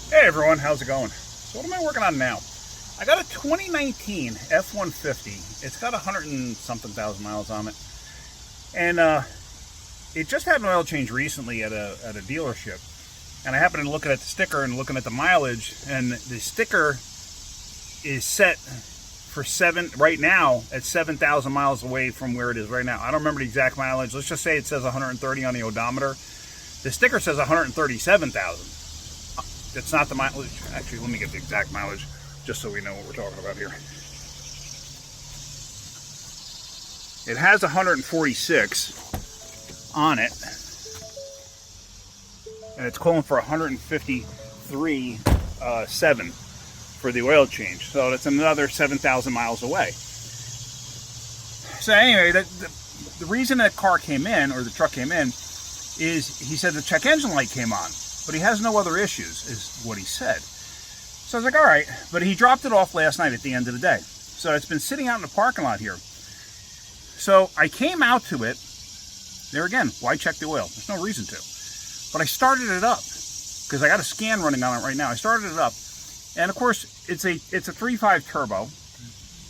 Hey everyone, how's it going? So what am I working on now? I got a 2019 F-150. It's got 100 and something thousand miles on it. And it just had an oil change recently at a dealership. And I happened to look at the sticker and looking at the mileage, and the sticker is set for right now at 7,000 miles away from where it is right now. I don't remember the exact mileage. Let's just say it says 130 on the odometer. The sticker says 137,000. It's not the mileage. Actually, let me get the exact mileage just so we know what we're talking about here. It has 146 on it, and it's calling for 153.7 for the oil change. So that's another 7,000 miles away. So anyway, the reason that car came in, or the truck came in, is he said the check engine light came on. But he has no other issues, is what he said. So I was like, all right. But he dropped it off last night at the end of the day. So it's been sitting out in the parking lot here. So I came out to it. There again, why check the oil? There's no reason to. But I started it up because I got a scan running on it right now. I started it up. And of course, it's a 3.5 turbo.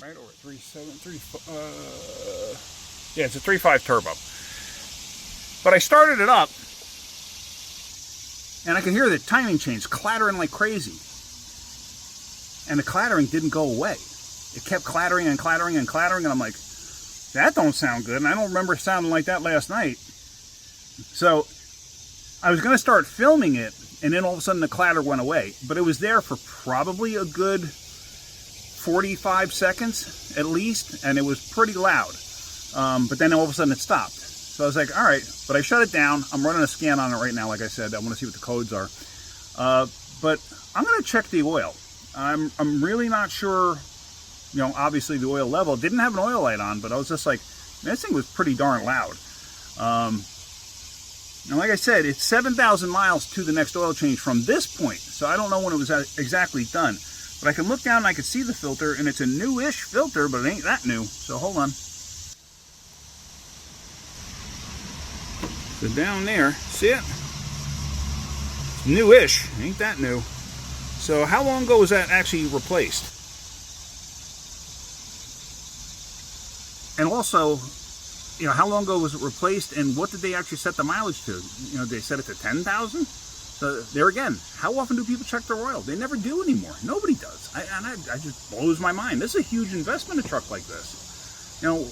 Right? Or 3.7, yeah, it's a 3.5 turbo. But I started it up, and I could hear the timing chains clattering like crazy. And the clattering didn't go away. It kept clattering and clattering and clattering, and I'm like, that don't sound good, and I don't remember sounding like that last night. So I was going to start filming it, and then all of a sudden the clatter went away. But it was there for probably a good 45 seconds at least, and it was pretty loud. But then all of a sudden it stopped. So I was like, all right, but I shut it down. I'm running a scan on it right now. Like I said, I want to see what the codes are. But I'm going to check the oil. I'm really not sure, you know, obviously the oil level. Didn't have an oil light on, but I was just like, man, this thing was pretty darn loud. And like I said, it's 7,000 miles to the next oil change from this point. So I don't know when it was exactly done. But I can look down and I can see the filter, and it's a newish filter, but it ain't that new. So hold on. So down there, see it? It's newish, ain't that new. So how long ago was that actually replaced? And also, you know, how long ago was it replaced, and what did they actually set the mileage to? You know, they set it to 10,000? So there again, how often do people check their oil? They never do anymore. Nobody does. I just blows my mind. This is a huge investment, a truck like this. You know,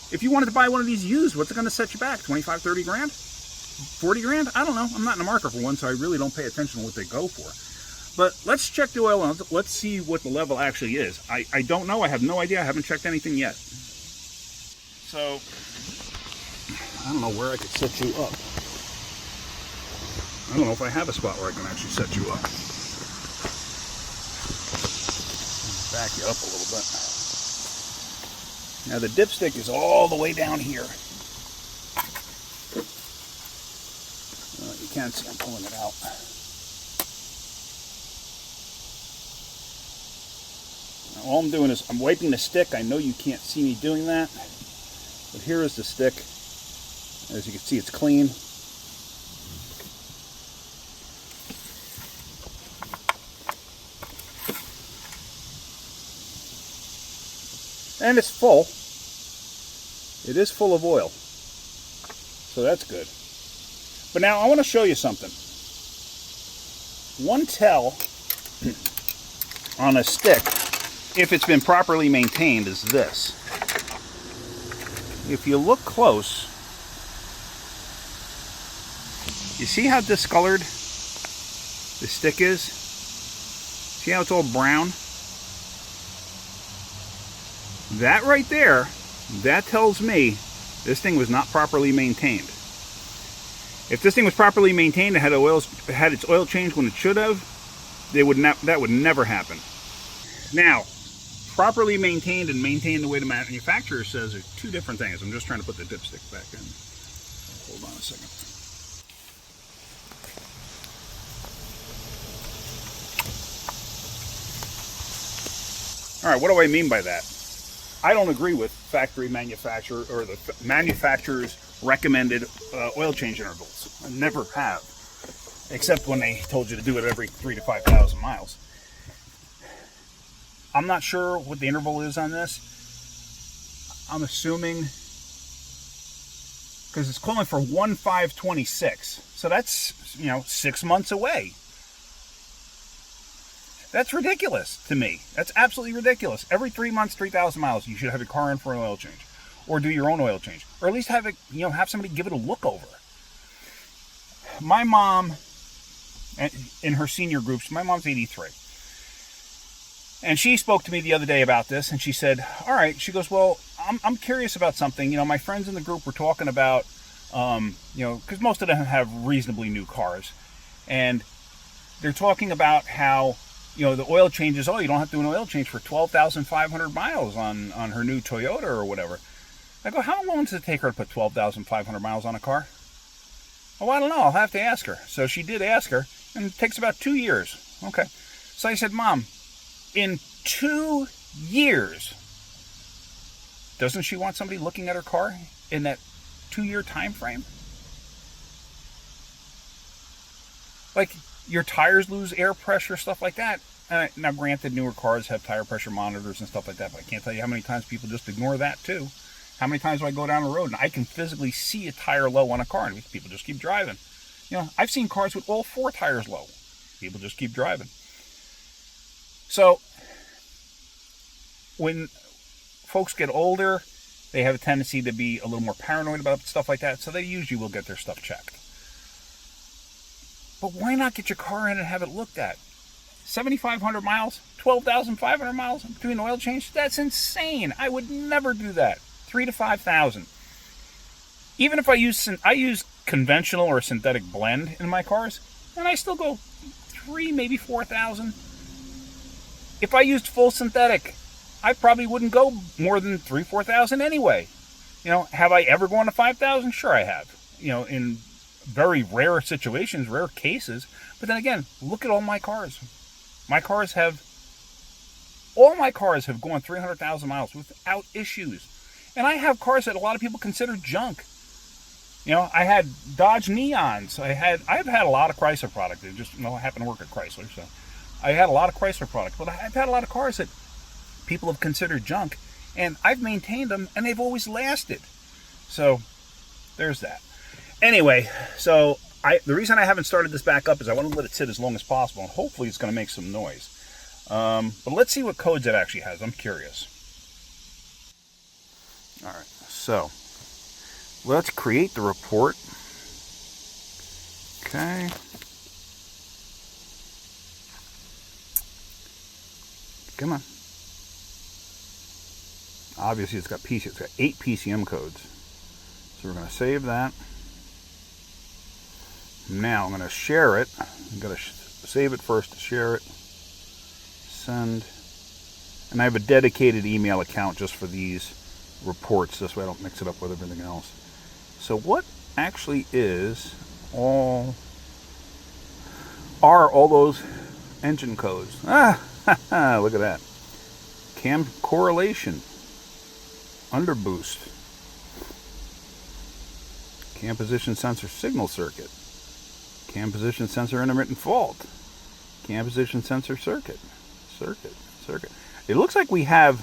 if you wanted to buy one of these used, what's it going to set you back? 25, 30 grand? 40 grand? I don't know. I'm not in the market for one, so I really don't pay attention to what they go for. But let's check the oil and let's see what the level actually is. I don't know. I have no idea. I haven't checked anything yet. So, I don't know where I could set you up. I don't know if I have a spot where I can actually set you up. Back you up a little bit. Now the dipstick is all the way down here. You can't see I'm pulling it out. Now, all I'm doing is I'm wiping the stick. I know you can't see me doing that. But here is the stick. As you can see, it's clean. And it's full. It is full of oil. So that's good. But now I want to show you something. One tell on a stick, if it's been properly maintained, is this. If you look close, you see how discolored the stick is? See how it's all brown? That right there, that tells me this thing was not properly maintained. If this thing was properly maintained and had its oil changed when it should have, that would never happen. Now, properly maintained and maintained the way the manufacturer says are two different things. I'm just trying to put the dipstick back in. Hold on a second. All right, what do I mean by that? I don't agree with factory manufacturer or the manufacturer's recommended oil change intervals. I never have. except when they told you to do it every 3,000 to 5,000 miles. I'm not sure what the interval is on this. I'm assuming, because it's calling for 1/5/26, so that's 6 months away. That's ridiculous to me. That's absolutely ridiculous. Every 3 months, 3,000 miles, you should have your car in for an oil change, or do your own oil change, or at least have it, have somebody give it a look over. My mom, in her senior groups, my mom's 83. And she spoke to me the other day about this, and she said, all right, she goes, well, I'm curious about something. My friends in the group were talking about, because most of them have reasonably new cars. And they're talking about how, the oil changes, you don't have to do an oil change for 12,500 miles on her new Toyota or whatever. I go, how long does it take her to put 12,500 miles on a car? Oh, I don't know. I'll have to ask her. So she did ask her, and it takes about 2 years. Okay. So I said, Mom, in 2 years, doesn't she want somebody looking at her car in that 2-year time frame? Like, your tires lose air pressure, stuff like that. Now, granted, newer cars have tire pressure monitors and stuff like that, but I can't tell you how many times people just ignore that, too. How many times do I go down the road and I can physically see a tire low on a car, and people just keep driving? I've seen cars with all 4 tires low. People just keep driving. So, when folks get older, they have a tendency to be a little more paranoid about stuff like that, so they usually will get their stuff checked. But why not get your car in and have it looked at? 7,500 miles, 12,500 miles between oil change? That's insane. I would never do that. 3,000 to 5,000. Even if I use conventional or synthetic blend in my cars, and I still go 3,000, maybe 4,000. If I used full synthetic, I probably wouldn't go more than 3,000, 4,000 anyway. Have I ever gone to 5,000? Sure, I have. In very rare situations, rare cases. But then again, look at all my cars. All my cars have gone 300,000 miles without issues. And I have cars that a lot of people consider junk. I had Dodge Neons. I've had a lot of Chrysler product. I just I happen to work at Chrysler, so I had a lot of Chrysler product. But I've had a lot of cars that people have considered junk, and I've maintained them, and they've always lasted. So there's that. Anyway, so the reason I haven't started this back up is I want to let it sit as long as possible, and hopefully it's going to make some noise. But let's see what codes it actually has. I'm curious. All right, so let's create the report. Okay. Come on. Obviously, it's got 8 PCM codes. So we're going to save that. Now I'm going to share it. I'm going to save it first to share it. Send. And I have a dedicated email account just for these reports. This way I don't mix it up with everything else. So what actually are all those engine codes? Look at that. Cam correlation. Underboost. Cam position sensor signal circuit. Cam position sensor intermittent fault. Cam position sensor circuit. It looks like we have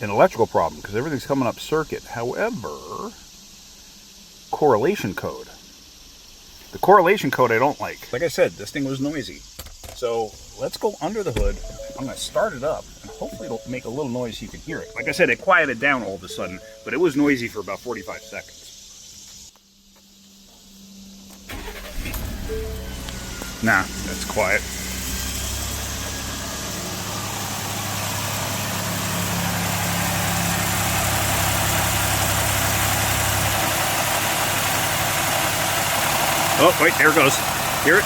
an electrical problem because everything's coming up circuit. However, correlation code. The correlation code I don't like. Like I said, this thing was noisy. So let's go under the hood. I'm going to start it up, and hopefully it'll make a little noise so you can hear it. Like I said, it quieted down all of a sudden, but it was noisy for about 45 seconds. Nah, that's quiet. Oh, wait, there it goes. Hear it?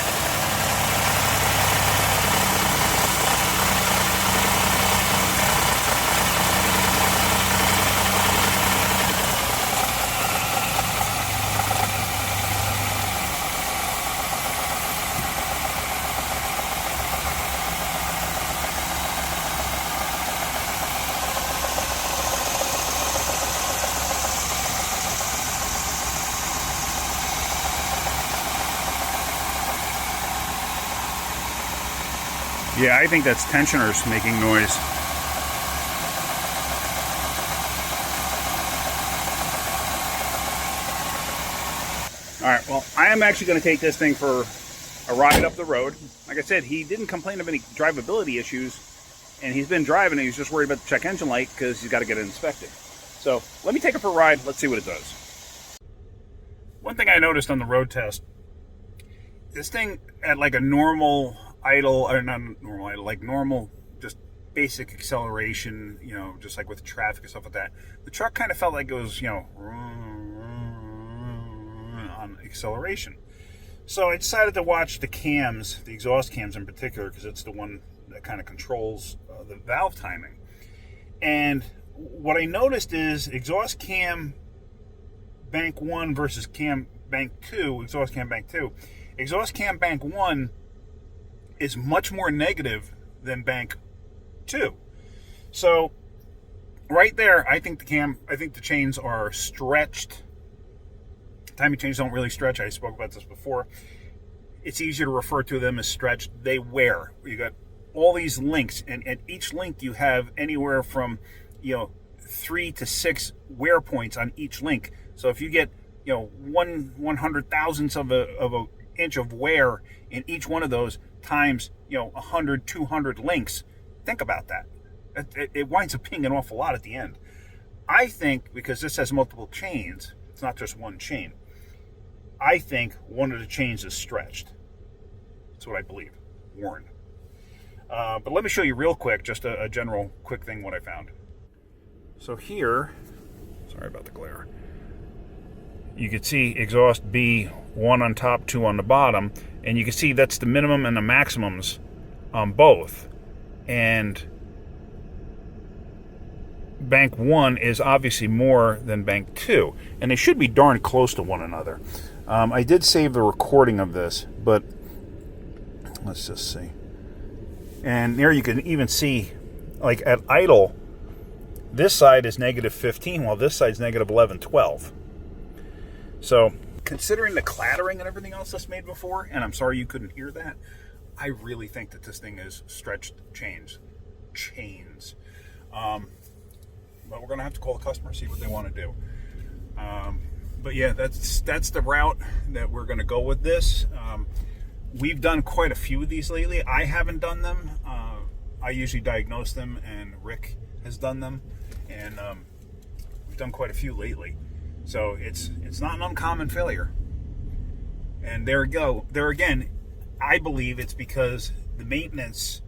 Yeah, I think that's tensioners making noise. All right, well, I am actually going to take this thing for a ride up the road. Like I said, he didn't complain of any drivability issues, and he's been driving and he's just worried about the check engine light because he's got to get it inspected. So let me take it for a ride. Let's see what it does. One thing I noticed on the road test, this thing at like a normal idle, or not normal idle, like normal, just basic acceleration, you know, just like with traffic and stuff like that, the truck kind of felt like it was, you know, on acceleration. So I decided to watch the cams, the exhaust cams in particular, because it's the one that kind of controls the valve timing. And what I noticed is exhaust cam bank 1 versus cam bank 2, exhaust cam bank 2. Exhaust cam bank 1 is much more negative than bank 2. So right there, I think the chains are stretched. Timing chains don't really stretch. I spoke about this before. It's easier to refer to them as stretched. They wear. You got all these links, and at each link you have anywhere from, you know, 3 to 6 wear points on each link. So if you get, you know, 1/100,000th of a inch of wear in each one of those times, you know, 100, 200 links, think about that. It winds up being an awful lot at the end. I think because this has multiple chains, it's not just one chain. I think one of the chains is stretched. That's what I believe. Warren. But let me show you real quick, just a general quick thing what I found. So here, sorry about the glare, you can see exhaust B, 1 on top, 2 on the bottom, and you can see that's the minimum and the maximums on both. And bank 1 is obviously more than bank 2, and they should be darn close to one another. I did save the recording of this, but let's just see. And there you can even see, like at idle, this side is -15, while this side's -11, 12. So, considering the clattering and everything else that's made before, and I'm sorry you couldn't hear that, I really think that this thing is stretched chains. But we're going to have to call the customer, see what they want to do. But yeah, that's the route that we're going to go with this. We've done quite a few of these lately. I haven't done them. I usually diagnose them, and Rick has done them. And we've done quite a few lately. So it's not an uncommon failure. And there we go. There again, I believe it's because the maintenance,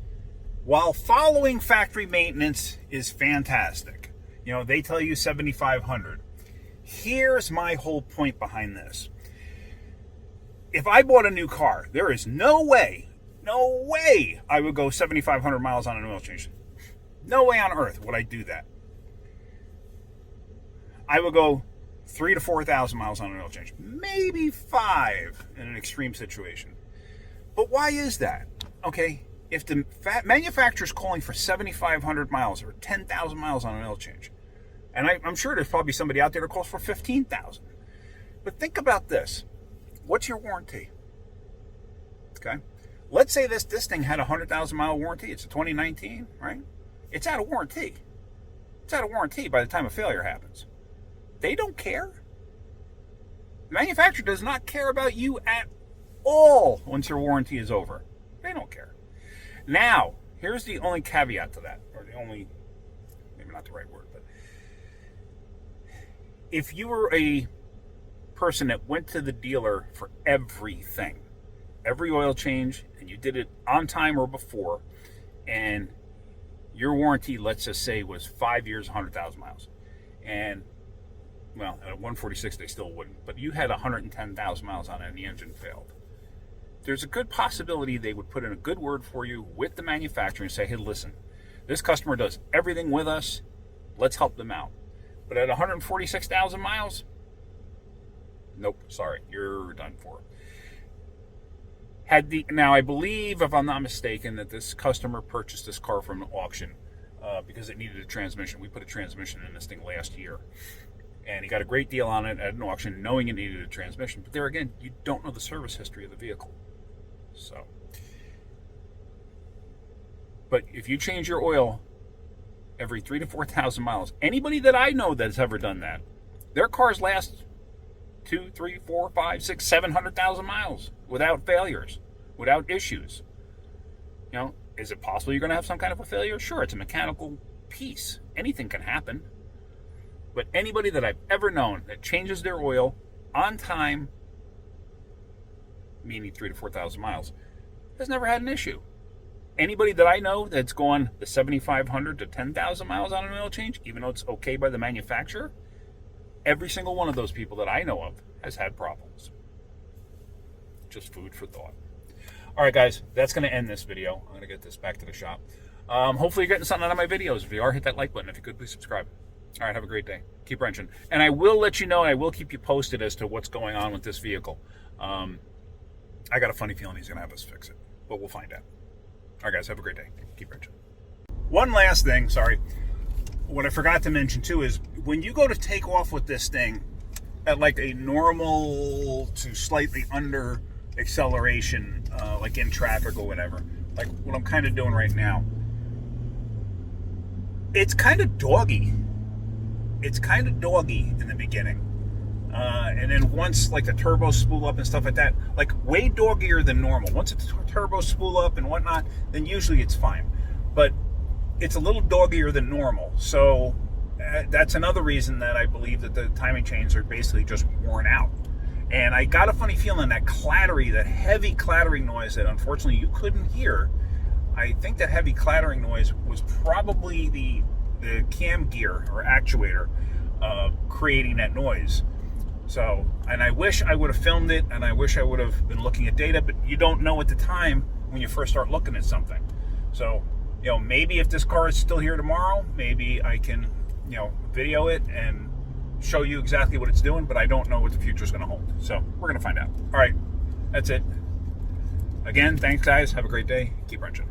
while following factory maintenance is fantastic, you know, they tell you 7,500. Here's my whole point behind this. If I bought a new car, there is no way I would go 7,500 miles on an oil change. No way on earth would I do that. I would go 3,000 to 4,000 miles on an oil change. Maybe 5 in an extreme situation. But why is that? Okay, if the manufacturer's calling for 7,500 miles or 10,000 miles on an oil change, and I'm sure there's probably somebody out there that calls for 15,000. But think about this. What's your warranty? Okay. Let's say this thing had a 100,000 mile warranty. It's a 2019, right? It's out of warranty. It's out of warranty by the time a failure happens. They don't care. The manufacturer does not care about you at all once your warranty is over. They don't care. Now, here's the only caveat to that, or the only, maybe not the right word, but if you were a person that went to the dealer for everything, every oil change, and you did it on time or before, and your warranty, let's just say, was 5 years, 100,000 miles, and well, at 146 they still wouldn't, but you had 110,000 miles on it and the engine failed. There's a good possibility they would put in a good word for you with the manufacturer and say, hey, listen, this customer does everything with us, let's help them out. But at 146,000 miles, nope, sorry, you're done for. Now, I believe, if I'm not mistaken, that this customer purchased this car from an auction because it needed a transmission. We put a transmission in this thing last year. And he got a great deal on it at an auction, knowing it needed a transmission. But there again, you don't know the service history of the vehicle. So, But if you change your oil every 3,000 to 4,000 miles, anybody that I know that's ever done that, their cars last 2, 3, 4, 5, 6, 700,000 miles without failures, without issues. You know, is it possible you're going to have some kind of a failure? Sure, it's a mechanical piece. Anything can happen. But anybody that I've ever known that changes their oil on time, meaning 3,000 to 4,000 miles, has never had an issue. Anybody that I know that's gone the 7,500 to 10,000 miles on an oil change, even though it's okay by the manufacturer, every single one of those people that I know of has had problems. Just food for thought. All right, guys, that's going to end this video. I'm going to get this back to the shop. Hopefully you're getting something out of my videos. If you are, hit that like button. If you could, please subscribe. All right, have a great day. Keep wrenching. And I will let you know, I will keep you posted as to what's going on with this vehicle. I got a funny feeling he's going to have us fix it, but we'll find out. All right, guys, have a great day. Keep wrenching. One last thing, sorry. What I forgot to mention, too, is when you go to take off with this thing at like a normal to slightly under acceleration, like in traffic or whatever, like what I'm kind of doing right now, it's kind of doggy. It's kind of doggy in the beginning. And then once like the turbos spool up and stuff like that, like way doggier than normal. Once the turbos spool up and whatnot, then usually it's fine. But it's a little doggier than normal. So that's another reason that I believe that the timing chains are basically just worn out. And I got a funny feeling that clattery, that heavy clattering noise that unfortunately you couldn't hear, I think that heavy clattering noise was probably the cam gear or actuator creating that noise. So, and I wish I would have filmed it, and I wish I would have been looking at data, but you don't know at the time when you first start looking at something. So, you know, maybe if this car is still here tomorrow, maybe I can, you know, video it and show you exactly what it's doing, but I don't know what the future is going to hold. So, we're going to find out. All right, that's it. Again, thanks, guys. Have a great day. Keep wrenching.